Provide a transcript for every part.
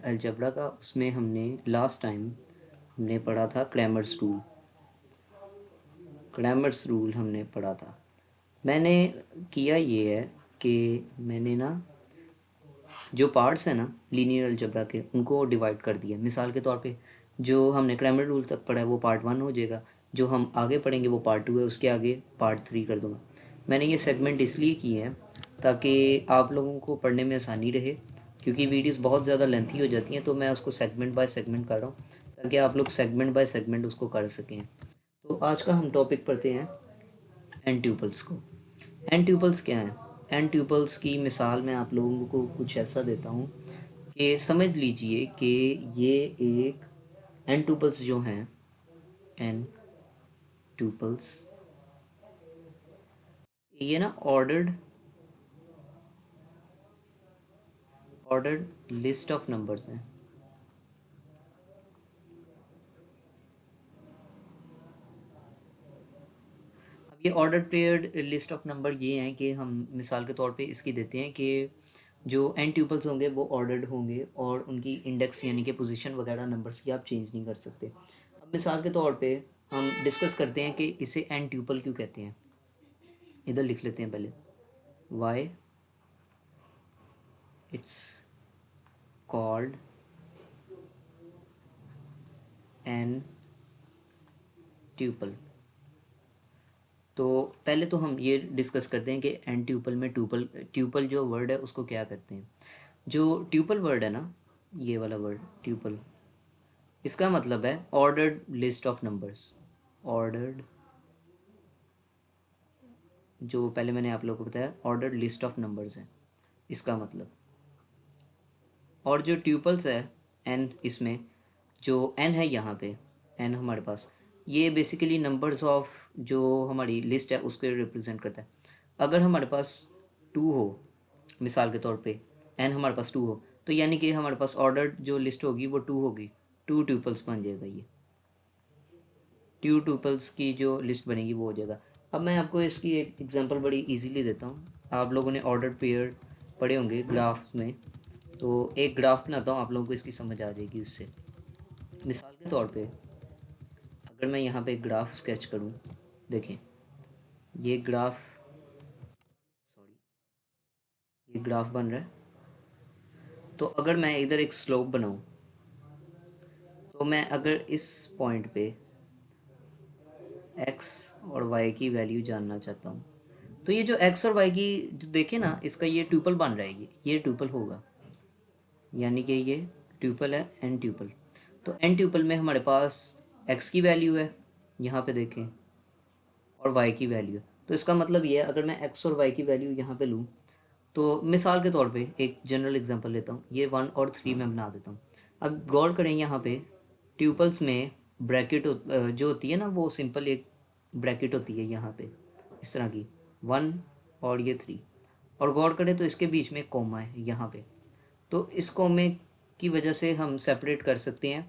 Algebra का, उसमें हमने लास्ट टाइम हमने पढ़ा था क्रैमर्स रूल। क्रैमर्स रूल हमने पढ़ा था। मैंने किया ये है कि मैंने ना जो पार्ट्स हैं ना लीनियर अलजेब्रा के, उनको डिवाइड कर दिया। मिसाल के तौर पे जो हमने क्रैमर रूल तक पढ़ा है वो पार्ट 1 हो जाएगा, जो हम आगे पढ़ेंगे वो पार्ट 2 है, उसके आगे पार्ट 3 कर दूँगा। मैंने ये सेगमेंट इसलिए किए हैं ताकि आप लोगों को पढ़ने में आसानी रहे, क्योंकि वीडियोस बहुत ज़्यादा लेंथी हो जाती हैं, तो मैं उसको सेगमेंट बाय सेगमेंट कर रहा हूँ ताकि आप लोग सेगमेंट बाय सेगमेंट उसको कर सकें। तो आज का हम टॉपिक पढ़ते हैं एन ट्यूपल्स को। एन ट्यूपल्स क्या हैं? एन ट्यूपल्स की मिसाल मैं आप लोगों को कुछ ऐसा देता हूँ कि समझ लीजिए कि ये एक एन ट्यूपल्स जो हैं, एन ट्यूपल्स, ये ना ऑर्डर्ड लिस्ट ऑफ नंबर्स हैं। अब ये order paired list of number ये हैं कि हम मिसाल के तौर पे इसकी देते हैं कि जो एन ट्यूपल्स होंगे वो ऑर्डर्ड होंगे और उनकी इंडेक्स यानी कि पोजीशन वगैरह नंबर्स की आप चेंज नहीं कर सकते। अब मिसाल के तौर पे हम डिस्कस करते हैं कि इसे एन ट्यूपल क्यों कहते हैं। इधर लिख लेते हैं पहले, why it's called an tuple. तो पहले तो हम ये डिस्कस करते हैं कि एन ट्यूपल में ट्यूपल जो वर्ड है उसको क्या कहते हैं। जो ट्यूपल वर्ड है ना, ये वाला वर्ड ट्यूपल, इसका मतलब है ordered list of numbers. Ordered, जो पहले मैंने आप लोगों को बताया ऑर्डर्ड लिस्ट ऑफ नंबर्स है इसका मतलब। और जो ट्यूपल्स है एन, इसमें जो एन है यहाँ पे, एन हमारे पास, ये बेसिकली नंबर्स ऑफ जो हमारी लिस्ट है उसको रिप्रेजेंट करता है। अगर हमारे पास 2 हो, मिसाल के तौर पे एन हमारे पास 2 हो, तो यानी कि हमारे पास ऑर्डर्ड जो लिस्ट होगी वो 2 होगी। 2 ट्यूपल्स बन जाएगा, ये 2 ट्यूपल्स की जो लिस्ट बनेगी वो हो जाएगा। अब मैं आपको इसकी एक एग्जांपल बड़ी इजीली देता हूँ। आप लोगों ने ऑर्डर पेयर पढ़े होंगे ग्राफ्स में, तो एक ग्राफ बनाता हूँ, आप लोगों को इसकी समझ आ जाएगी उससे। मिसाल के तौर पे अगर मैं यहाँ पे एक ग्राफ स्केच करूँ, देखें ये ग्राफ, सॉरी, ये ग्राफ बन रहा है। तो अगर मैं इधर एक स्लोप बनाऊँ, तो मैं अगर इस पॉइंट पे x और y की वैल्यू जानना चाहता हूँ, तो ये जो x और y की जो देखे ना, इसका ये ट्यूपल बन रहा है, ये ट्यूपल होगा, यानी कि ये ट्यूपल है, एन ट्यूपल। तो एन ट्यूपल में हमारे पास x की वैल्यू है, यहाँ पे देखें, और y की वैल्यू है। तो इसका मतलब ये है, अगर मैं x और y की वैल्यू यहाँ पे लूँ, तो मिसाल के तौर पे एक जनरल एग्जांपल लेता हूँ, ये 1 और 3 में बना देता हूँ। अब गौर करें, यहाँ पे ट्यूपल्स में ब्रैकेट जो होती है ना, वो सिंपल एक ब्रैकेट होती है यहाँ पे, इस तरह की 1 और ये 3, और गौर करें तो इसके बीच में कॉमा है यहाँ पे। तो इस कॉमे की वजह से हम सेपरेट कर सकते हैं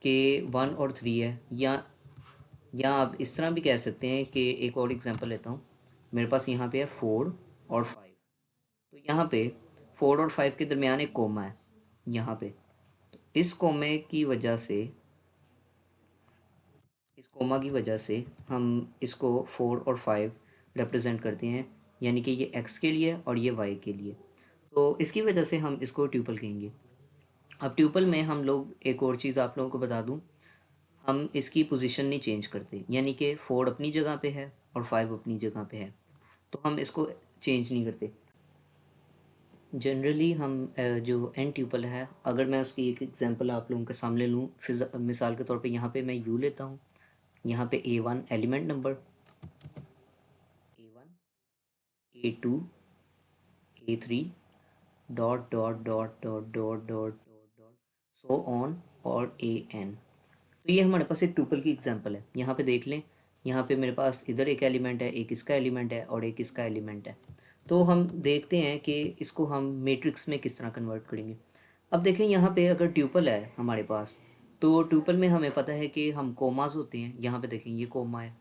कि 1 और 3 है, या आप इस तरह भी कह सकते हैं कि एक और एग्जांपल लेता हूँ, मेरे पास यहाँ पे है 4 और 5, तो यहाँ पे 4 और 5 के दरमियान एक कोमा है यहाँ पे। तो इस कोमा की वजह से हम इसको 4 और 5 रिप्रेजेंट करते हैं, यानी कि ये x के लिए और ये y के लिए। तो इसकी वजह से हम इसको ट्यूपल कहेंगे। अब ट्यूपल में हम लोग एक और चीज़ आप लोगों को बता दूं, हम इसकी पोजीशन नहीं चेंज करते, यानी कि 4 अपनी जगह पे है और 5 अपनी जगह पे है, तो हम इसको चेंज नहीं करते। जनरली हम जो एन ट्यूपल है, अगर मैं उसकी एक एग्जांपल आप लोगों के सामने लूँ, मिसाल के तौर पे यहाँ पे मैं यू लेता हूँ, यहाँ पे A1 element number, A1, A2, A3, dot dot dot dot dot dot dot dot so on, और AN। तो ये हमारे पास एक ट्यूपल की एग्जांपल है। यहाँ पे देख लें, यहाँ पे मेरे पास इधर एक एलिमेंट है, एक इसका एलिमेंट है और एक इसका एलिमेंट है। तो हम देखते हैं कि इसको हम मैट्रिक्स में किस तरह कन्वर्ट करेंगे। अब देखें, यहाँ पे अगर ट्यूपल है हमारे पास, तो ट्यूपल में हमें पता है कि हम कोमास होते हैं। यहाँ पे देखें, ये कोमा है,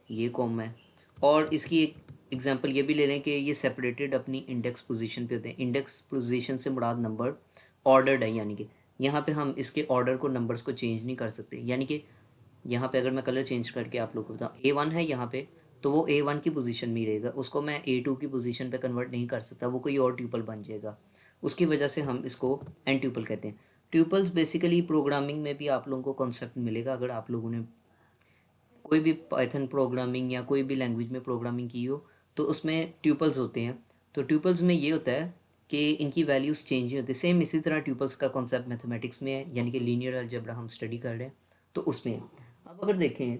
ये कोमा है, और इसकी एक एग्जांपल ये भी ले लें कि ये सेपरेटेड अपनी इंडेक्स पोजीशन पे होते हैं। इंडेक्स पोजीशन से मुराद नंबर ऑर्डर्ड है, यानी कि यहाँ पे हम इसके ऑर्डर को, नंबर्स को चेंज नहीं कर सकते। यानी कि यहाँ पे अगर मैं कलर चेंज करके आप लोग को बताऊँ, A1 है यहाँ पे, तो वो A1 की पोजीशन में ही रहेगा, उसको मैं A2 की पोजीशन पे कन्वर्ट नहीं कर सकता, वो कोई और ट्यूपल बन जाएगा। उसकी वजह से हम इसको एन ट्यूपल कहते हैं। ट्यूपल्स बेसिकली प्रोग्रामिंग में भी आप लोगों को कॉन्सेप्ट मिलेगा, अगर आप लोगों ने कोई भी पाइथन प्रोग्रामिंग या कोई भी लैंग्वेज में प्रोग्रामिंग की हो तो उसमें ट्यूपल्स होते हैं। तो ट्यूपल्स में ये होता है कि इनकी वैल्यूज़ चेंज नहीं होती। सेम इसी तरह ट्यूपल्स का कॉन्सेप्ट मैथमेटिक्स में है, यानी कि लीनियर अलजेब्रा हम स्टडी कर रहे हैं तो उसमें है। अब अगर देखें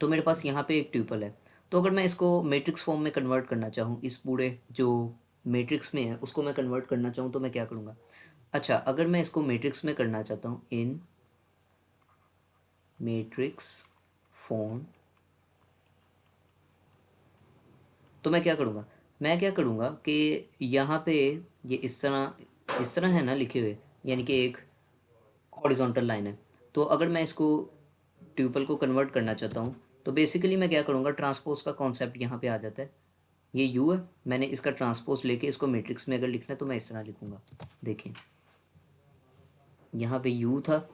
तो मेरे पास यहाँ पे एक ट्यूपल है, तो अगर मैं इसको मैट्रिक्स फॉर्म में कन्वर्ट करना चाहूँ, इस पूरे जो मैट्रिक्स में है उसको मैं कन्वर्ट करना चाहूँ तो मैं क्या करूँगा? अच्छा, अगर मैं इसको मैट्रिक्स में करना चाहता हूँ, इन मैट्रिक्स फॉर्म, तो मैं क्या करूँगा? मैं क्या करूँगा कि यहाँ पे ये इस तरह है ना लिखे हुए, यानी कि एक हॉरिजॉन्टल लाइन है। तो अगर मैं इसको ट्यूपल को कन्वर्ट करना चाहता हूँ तो बेसिकली मैं क्या करूँगा, ट्रांसपोज का कॉन्सेप्ट यहाँ पे आ जाता है। ये यू है, मैंने इसका ट्रांसपोज लेके इसको मैट्रिक्स में अगर लिखना है तो मैं इस तरह लिखूँगा। देखें, यहाँ पे यू था,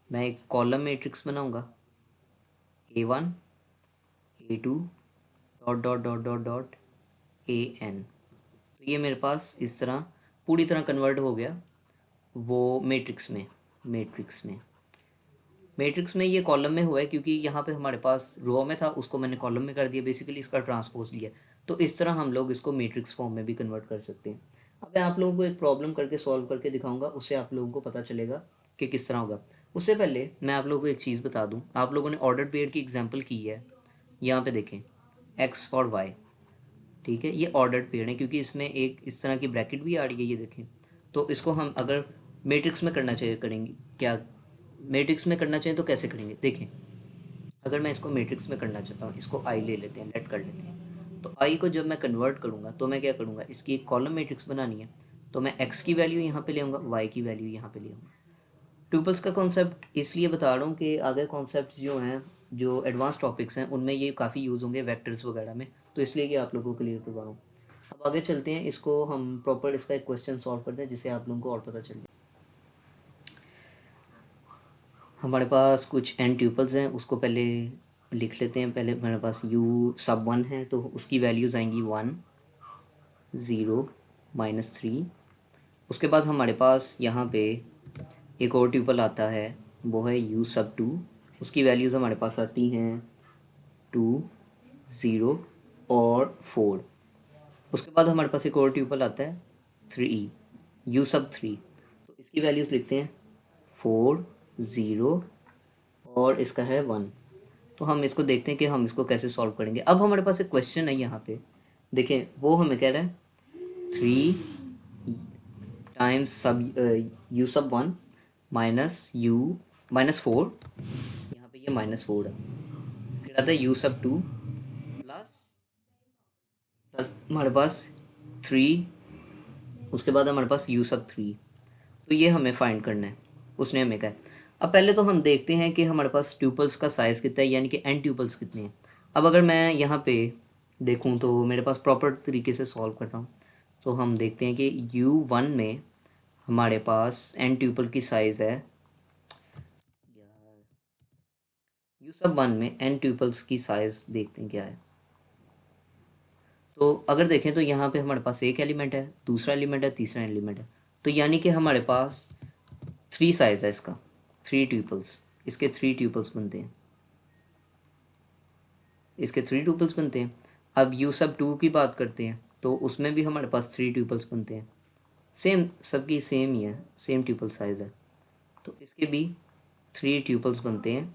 मैं एक कॉलम मैट्रिक्स बनाऊँगा, A1 A2 dot dot dot dot dot AN। तो ये मेरे पास इस तरह पूरी तरह कन्वर्ट हो गया वो मैट्रिक्स में। मैट्रिक्स में मैट्रिक्स में ये कॉलम में हुआ है क्योंकि यहाँ पे हमारे पास रो में था, उसको मैंने कॉलम में कर दिया, बेसिकली इसका ट्रांसपोज लिया। तो इस तरह हम लोग इसको मैट्रिक्स फॉर्म में भी कन्वर्ट कर सकते हैं। अब मैं आप लोगों को एक प्रॉब्लम करके सॉल्व करके दिखाऊंगा, उससे आप लोगों को पता चलेगा कि किस तरह होगा। उससे पहले मैं आप लोगों को एक चीज़ बता दूँ, आप लोगों ने ऑर्डर पेयर की एग्जाम्पल की है, यहाँ पे देखें एक्स और वाई, ठीक है, ये ऑर्डर्ड पेयर है क्योंकि इसमें एक इस तरह की ब्रैकेट भी आ रही है, ये देखें। तो इसको हम अगर मैट्रिक्स में करना चाहिए करेंगे क्या, मैट्रिक्स में करना चाहिए तो कैसे करेंगे? देखें, अगर मैं इसको मैट्रिक्स में करना चाहता हूँ, इसको आई ले लेते हैं, लेट कर लेते हैं। तो आई को जब मैं कन्वर्ट करूँगा तो मैं क्या करूँगा, इसकी एक कॉलम मैट्रिक्स बनानी है, तो मैं एक्स की वैल्यू यहाँ पे ले आऊँगा, वाई की वैल्यू यहाँ पे ले आऊँगा। ट्यूपल्स का कॉन्सेप्ट इसलिए बता रहा हूँ कि आगे कॉन्सेप्ट जो हैं, जो एडवांस टॉपिक्स हैं, उनमें ये काफ़ी यूज़ होंगे वेक्टर्स वगैरह में, तो इसलिए कि आप लोगों को क्लियर करवा रहा हूँ। अब आगे चलते हैं, इसको हम प्रॉपर इसका एक क्वेश्चन सॉल्व करते हैं जिससे आप लोगों को और पता चल जाए। हमारे पास कुछ एन ट्यूपल्स हैं, उसको पहले लिख लेते हैं। पहले हमारे पास यू सब वन है तो उसकी वैल्यूज़ आएंगी 1 0 -3। उसके बाद हमारे पास यहाँ पे एक और ट्यूपल आता है, वो है यू सब 2, उसकी वैल्यूज़ हमारे पास आती हैं 2 0 और 4। उसके बाद हमारे पास एक और ट्यूपल आता है 3 यू सब 3, तो इसकी वैल्यूज़ लिखते हैं 4 0 और इसका है 1। तो हम इसको देखते हैं कि हम इसको कैसे सॉल्व करेंगे। अब हमारे पास एक क्वेश्चन है यहाँ पे, देखें वो हमें कह रहा है 3 टाइम्स सब यू सब 1 माइनस यू -4, यहाँ पे ये -4 है। फिर आता है यू सब 2 प्लस प्लस हमारे पास 3, उसके बाद हमारे पास यू सब 3। तो ये हमें फाइंड करना है, उसने हमें कहा है। अब पहले तो हम देखते हैं कि हमारे पास ट्यूपल्स का साइज़ कितना है, यानी कि एन ट्यूपल्स कितने हैं। अब अगर मैं यहाँ पे देखूँ तो मेरे पास प्रॉपर तरीके से सॉल्व करता हूँ, तो हम देखते हैं कि U1 में हमारे पास एन ट्यूपल की साइज़ है, यू सब 1 में एन ट्यूपल्स की साइज़ देखते हैं क्या है। तो अगर देखें तो यहाँ पे हमारे पास एक एलिमेंट है, दूसरा एलिमेंट है, तीसरा एलिमेंट है, तो यानी कि हमारे पास 3 साइज़ है इसका, 3 ट्यूपल्स, इसके 3 ट्यूपल्स बनते हैं, इसके 3 ट्यूपल्स बनते हैं। अब यू सब 2 की बात करते हैं तो उसमें भी हमारे पास 3 ट्यूपल्स बनते हैं, सेम सबकी सेम ही है, सेम ट्यूपल साइज़ है, तो इसके भी 3 ट्यूपल्स बनते हैं।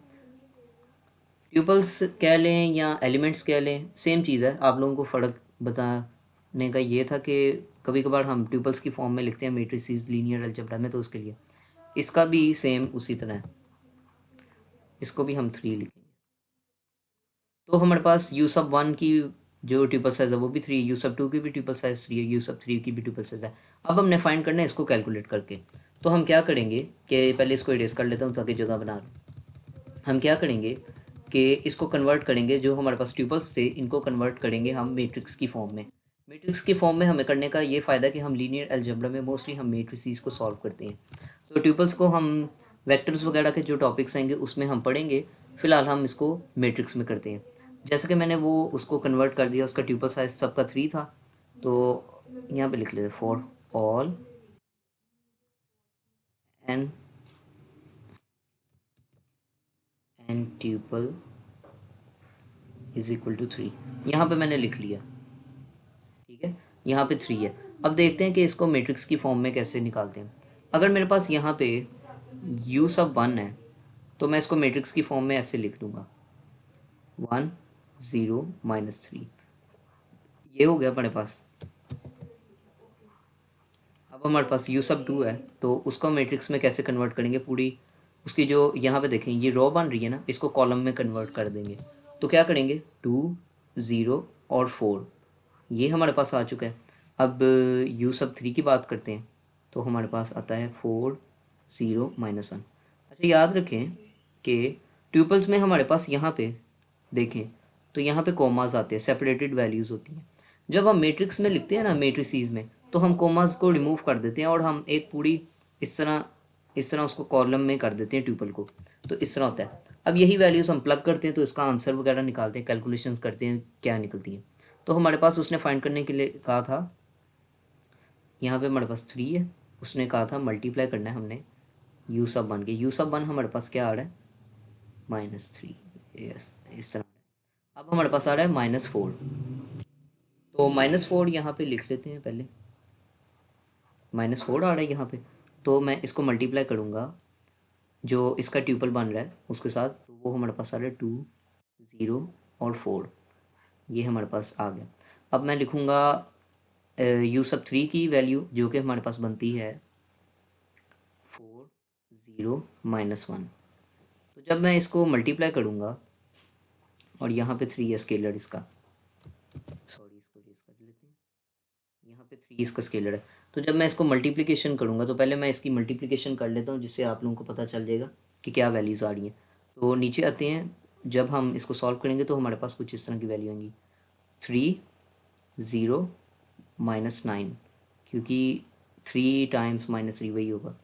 ट्यूपल्स कह लें या एलिमेंट्स कह लें, सेम चीज़ है। आप लोगों को फ़र्क बताने का ये था कि कभी कभार हम ट्यूपल्स की फॉर्म में लिखते हैं मैट्रिसेस लीनियर अलजेब्रा में, तो उसके लिए इसका भी सेम उसी तरह है, इसको भी हम 3 लिखेंगे। तो हमारे पास यू सब 1 की जो ट्रिपल साइज है वो भी 3, यू सब 2 की भी ट्रिपल साइज 3 है, यू सब 3 की भी ट्रिपल साइज है। अब हमने फाइंड करना है इसको कैलकुलेट करके। तो हम क्या करेंगे कि पहले इसको इरेज कर लेता हूँ ताकि जगह बना लूँ। हम क्या करेंगे कि इसको कन्वर्ट करेंगे, जो हमारे पास ट्यूपल्स थे इनको कन्वर्ट करेंगे हम मैट्रिक्स की फॉर्म में। मैट्रिक्स की फॉर्म में हमें करने का ये फ़ायदा कि हम लीनियर अलजेब्रा में मोस्टली हम मैट्रिसेस को सॉल्व करते हैं। तो ट्यूपल्स को हम वेक्टर्स वगैरह के जो टॉपिक्स आएंगे उसमें हम पढ़ेंगे, फ़िलहाल हम इसको मैट्रिक्स में करते हैं। जैसे कि मैंने वो उसको कन्वर्ट कर दिया, उसका ट्यूपल साइज सबका 3 था, तो यहाँ पे लिख लेते for all n tuple is equal to 3। यहाँ पे मैंने लिख लिया, ठीक है, यहाँ पे 3 है। अब देखते हैं कि इसको मैट्रिक्स की फॉर्म में कैसे निकालते हैं। अगर मेरे पास यहाँ पे u सब 1 है तो मैं इसको मैट्रिक्स की फॉर्म में ऐसे लिख दूंगा 1 0 -3। ये हो गया हमारे पास। अब हमारे पास u सब 2 है, तो उसको मैट्रिक्स में कैसे कन्वर्ट करेंगे, पूरी उसकी जो यहाँ पे देखें ये रो बन रही है ना, इसको कॉलम में कन्वर्ट कर देंगे। तो क्या करेंगे 2 0 और 4, ये हमारे पास आ चुका है। अब u सब 3 की बात करते हैं तो हमारे पास आता है 4 0 -1। अच्छा याद रखें कि ट्यूपल्स में हमारे पास यहाँ पे देखें तो यहाँ पे कोमास आते हैं, सेपरेटेड वैल्यूज़ होती हैं। जब हम मैट्रिक्स में लिखते हैं ना, मैट्रिसेस में, तो हम कोमास को रिमूव कर देते हैं और हम एक पूरी इस तरह उसको कॉलम में कर देते हैं ट्यूपल को। तो इस तरह होता है। अब यही वैल्यूज़ हम प्लग करते हैं तो इसका आंसर वगैरह निकालते हैं, कैलकुलेशन करते हैं क्या निकलती है। तो हमारे पास उसने फाइंड करने के लिए कहा था, यहाँ पे हमारे पास 3 है, उसने कहा था मल्टीप्लाई करना है हमने u सब 1 के। u सब 1 हमारे पास क्या आ रहा है -3, यस इस तरह। अब हमारे पास आ रहा है -4, तो -4 यहाँ पे लिख लेते हैं पहले। -4 आ रहा है यहाँ पे, तो मैं इसको मल्टीप्लाई करूँगा जो इसका ट्यूपल बन रहा है उसके साथ, तो वो हमारे पास आ रहा है 2 0 और 4, ये हमारे पास आ गया। अब मैं लिखूँगा u सब 3 की वैल्यू जो कि हमारे पास बनती है 4 0 -1। तो जब मैं इसको मल्टीप्लाई करूँगा और यहाँ पे 3 है स्केलर इसका, सॉरी इसको रेस कर लेते हैं, यहाँ पे 3 इसका स्केलर है। तो जब मैं इसको मल्टीप्लिकेशन करूँगा तो पहले मैं इसकी मल्टीप्लिकेशन कर लेता हूँ जिससे आप लोगों को पता चल जाएगा कि क्या वैल्यूज़ आ रही हैं। तो नीचे आते हैं, जब हम इसको सॉल्व करेंगे तो हमारे पास कुछ इस तरह की वैल्यू आएंगी 3 0 -9, क्योंकि 3 टाइम्स -3 वही होगा।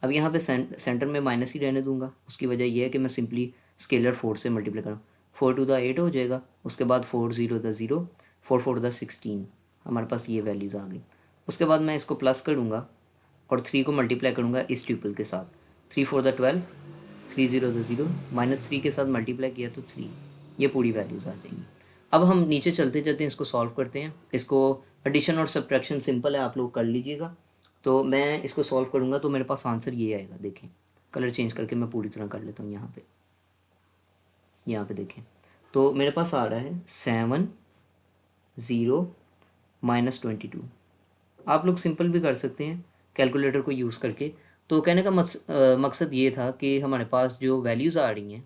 अब यहाँ पे सेंटर में माइनस ही रहने दूंगा, उसकी वजह यह है कि मैं सिंपली स्केलर 4 से मल्टीप्लाई करूँ। 4 टू द 8 हो जाएगा, उसके बाद 4 0 द 0, 4 4 द 16, हमारे पास ये वैल्यूज़ आ गई। उसके बाद मैं इसको प्लस करूँगा और 3 को मल्टीप्लाई करूँगा इस ट्रिपल के साथ, 3 4 द 12, 3 0 द 0, -3 के साथ मल्टीप्लाई किया तो 3, ये पूरी वैल्यूज़ आ जाएंगी। अब हम नीचे चलते चलते इसको सॉल्व करते हैं। इसको एडिशन और सब्ट्रैक्शन सिंपल है, आप लोग कर लीजिएगा। तो मैं इसको सॉल्व करूँगा तो मेरे पास आंसर ये आएगा। देखें, कलर चेंज करके मैं पूरी तरह कर लेता हूँ। यहाँ पे देखें तो मेरे पास आ रहा है 7 0 -22। आप लोग सिंपल भी कर सकते हैं कैलकुलेटर को यूज़ करके। तो कहने का मकसद ये था कि हमारे पास जो वैल्यूज़ आ रही हैं,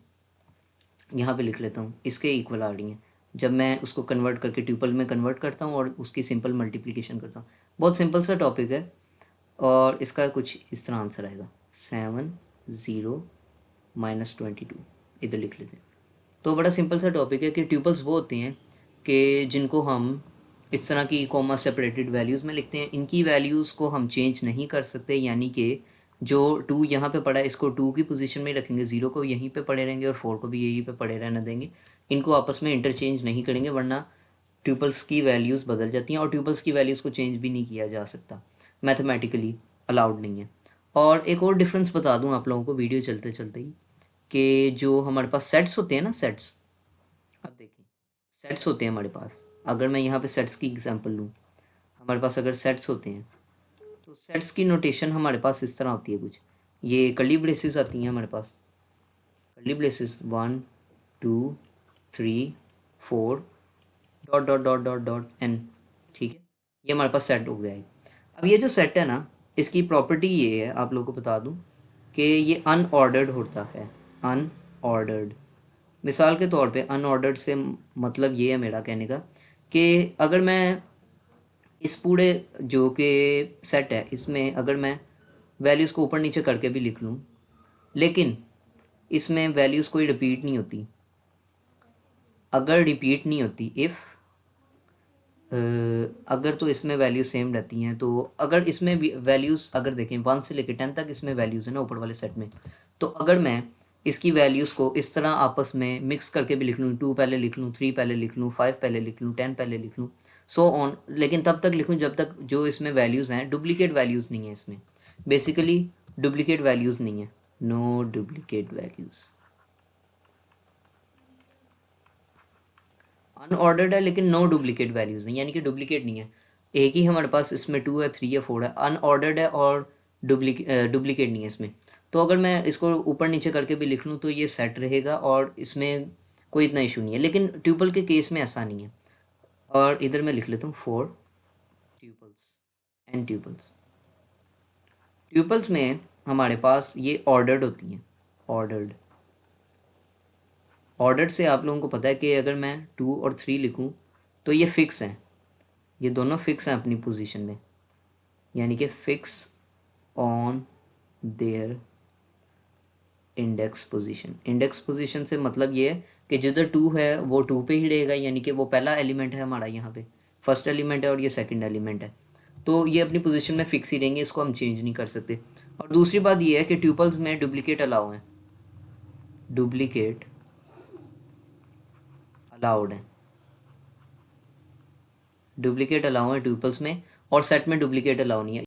यहाँ पे लिख लेता हूँ, इसके इक्वल आ रही हैं जब मैं उसको कन्वर्ट करके ट्यूपल में कन्वर्ट करता हूँ और उसकी सिंपल मल्टीप्लिकेशन करता हूँ। बहुत सिंपल सा टॉपिक है और इसका कुछ इस तरह आंसर आएगा 7 0 -22, इधर लिख लेते हैं। तो बड़ा सिंपल सा टॉपिक है कि ट्यूपल्स वो होते हैं कि जिनको हम इस तरह की कॉमा सेपरेटेड वैल्यूज़ में लिखते हैं। इनकी वैल्यूज़ को हम चेंज नहीं कर सकते, यानी कि जो 2 यहाँ पे पड़ा है इसको 2 की पोजीशन में रखेंगे, 0 को यहीं पे पड़े रहेंगे और 4 को भी यहीं पे पड़े रहने देंगे। इनको आपस में इंटरचेंज नहीं करेंगे, वरना ट्यूपल्स की वैल्यूज़ बदल जाती हैं और ट्यूपल्स की वैल्यूज़ को चेंज भी नहीं किया जा सकता, मैथमेटिकली अलाउड नहीं है। और एक और डिफरेंस बता दूँ आप लोगों को वीडियो चलते चलते ही, कि जो हमारे पास सेट्स होते हैं ना, सेट्स, अब देखिए सेट्स होते हैं हमारे पास। अगर मैं यहाँ पे सेट्स की एग्जांपल लूँ, हमारे पास अगर सेट्स होते हैं तो सेट्स की नोटेशन हमारे पास इस तरह होती है कुछ। ये कर्ली ब्रेसेस आती हैं हमारे पास, curly braces 1 2 3 4 dot dot dot dot dot n, ठीक है, ये हमारे पास सेट हो गया है। अब ये जो सेट है ना, इसकी प्रॉपर्टी ये है, आप लोगों को बता दूं कि ये अनऑर्डर्ड होता है, अनऑर्डर्ड। मिसाल के तौर पे अनऑर्डर्ड से मतलब ये है मेरा कहने का कि अगर मैं इस पूरे जो कि सेट है इसमें अगर मैं वैल्यूज़ को ऊपर नीचे करके भी लिख लूँ, लेकिन इसमें वैल्यूज़ कोई रिपीट नहीं होती। अगर रिपीट नहीं होती, इफ़ अगर तो इसमें वैल्यूज सेम रहती हैं, तो अगर इसमें वैल्यूज़ अगर देखें 1 से लेकर 10 तक इसमें वैल्यूज़ है ना ऊपर वाले सेट में, तो अगर मैं इसकी वैल्यूज़ को इस तरह आपस में मिक्स करके भी लिख लूँ, 2 पहले लिख लूँ, 3 पहले लिख लूँ, 5 पहले लिख लूँ, 10 पहले लिख लूँ, सो ऑन, लेकिन तब तक लिखूँ जब तक जो इसमें वैल्यूज़ हैं डुप्लीकेट वैल्यूज़ नहीं है इसमें, बेसिकली डुप्लीकेट वैल्यूज़ नहीं है, नो डुप्लीकेट वैल्यूज़। अनऑर्डर्ड है लेकिन नो डुप्लीकेट वैल्यूज़ नहीं, यानी कि डुप्लीकेट नहीं है, एक ही हमारे पास इसमें 2 है, 3 है, 4 है, अनऑर्डर्ड है और डुप्लीकेट नहीं है इसमें। तो अगर मैं इसको ऊपर नीचे करके भी लिख लूँ तो ये सेट रहेगा और इसमें कोई इतना इशू नहीं है, लेकिन ट्यूपल के केस में ऐसा नहीं है। और इधर मैं लिख लेता हूँ 4 ट्यूपल्स एन ट्यूपल्स। ट्यूपल्स में हमारे पास ये ऑर्डर्ड होती हैं, ऑर्डर्ड। ऑर्डर्ड से आप लोगों को पता है कि अगर मैं 2 और 3 लिखूं तो ये फिक्स हैं, ये दोनों फिक्स हैं अपनी पोजीशन में, यानी कि fix on their index position. Index position से मतलब ये है कि जिधर 2 है वो 2 पे ही रहेगा, यानी कि वो पहला एलिमेंट है हमारा, यहाँ पे फर्स्ट एलिमेंट है और ये सेकंड एलिमेंट है, तो ये अपनी पोजीशन में फिक्स ही रहेंगे, इसको हम चेंज नहीं कर सकते। और दूसरी बात ये है कि ट्यूपल्स में डुप्लीकेट अलाउ हैं, डुप्लीकेट अलाउड है, डुप्लीकेट अलाउ है ट्यूपल्स में, और सेट में डुप्लीकेट अलाउ नहीं है।